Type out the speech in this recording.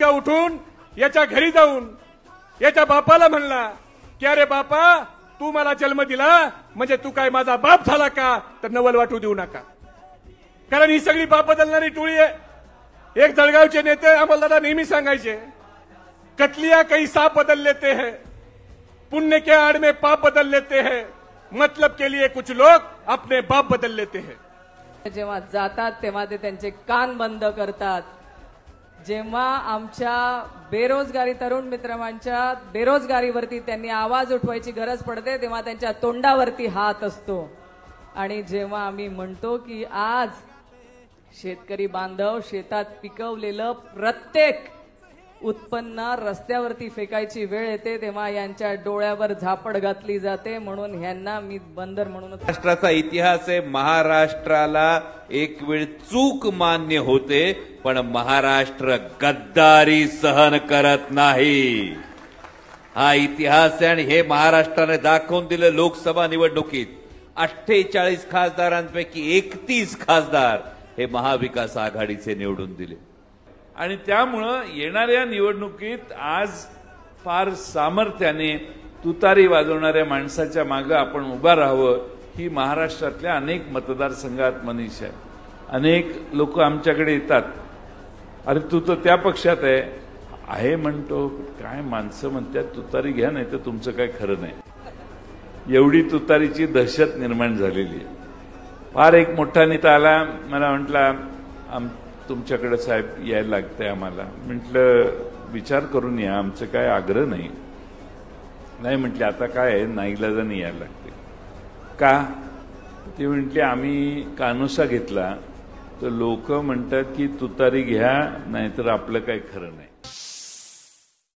उठून याच्या घरी जाऊन याच्या बापाला म्हणला की अरे बापा तू मला जन्म दिला म्हणजे तू काय माझा बाप झाला का, तर नवल वाटू देऊ नका. कारण ही सगळी बाप बदलणारी टोळी आहे. एक जळगावचे नेते अंमलदार नेहमी सांगायचे, कतलिया कई सांप बदल लेते हैं, पुण्य के आड़ में पाप बदल लेते हैं, मतलब के लिए कुछ लोग अपने बाप बदल लेते हैं. जेव्हा जातात तेव्हा ते त्यांचे कान बंद करतात. जेव्हा आमच्या बेरोजगारी तरुण मित्रांच्या बेरोजगारीवरती त्यांनी आवाज उठवायची गरज पडते तेव्हा त्यांच्या तोंडावरती हात असतो. आणि जेव्हा आम्ही म्हणतो की आज शेतकरी बांधव शेतात पिकवलेलं प्रत्येक उत्पन्न रस्त्यावरती फेकायची वेळ येते तेव्हा यांच्या डोळ्यावर झापड घातली जाते. म्हणून ह्यांना मी बंदर म्हणून. महाराष्ट्राचा इतिहास आहे. महाराष्ट्राला एक वेळ चूक मान्य होते पण महाराष्ट्र गद्दारी सहन करत नाही. हा इतिहास आहे आणि हे महाराष्ट्राने दाखवून दिलं. लोकसभा निवडणुकीत 48 खासदारांपैकी 31 खासदार हे महाविकास आघाडीचे निवडून दिले. आणि त्यामुळं येणाऱ्या निवडणुकीत आज फार सामर्थ्याने तुतारी वाजवणाऱ्या माणसाच्या मागे आपण उभा राहावं ही महाराष्ट्रातल्या अनेक मतदारसंघात मनीष आहे. अनेक लोक आमच्याकडे येतात, अरे तू तर त्या पक्षात आहे म्हणतो. काय माणसं म्हणतात तुतारी घ्या नाही तर तुमचं काय खरं नाही. एवढी तुतारीची दहशत निर्माण झालेली आहे. फार एक मोठा नेता आला, मला म्हटला तुमच्याकडे साहेब यायला लागतंय आम्हाला. म्हटलं विचार करून या, आमचं काय आग्रह नाही. नाही म्हटले आता काय आहे नाईलाजाने यायला लागते. का ते म्हटले आम्ही कानोसा घेतला तर लोक म्हणतात की तुतारी घ्या नाहीतर आपलं काही खरं नाही.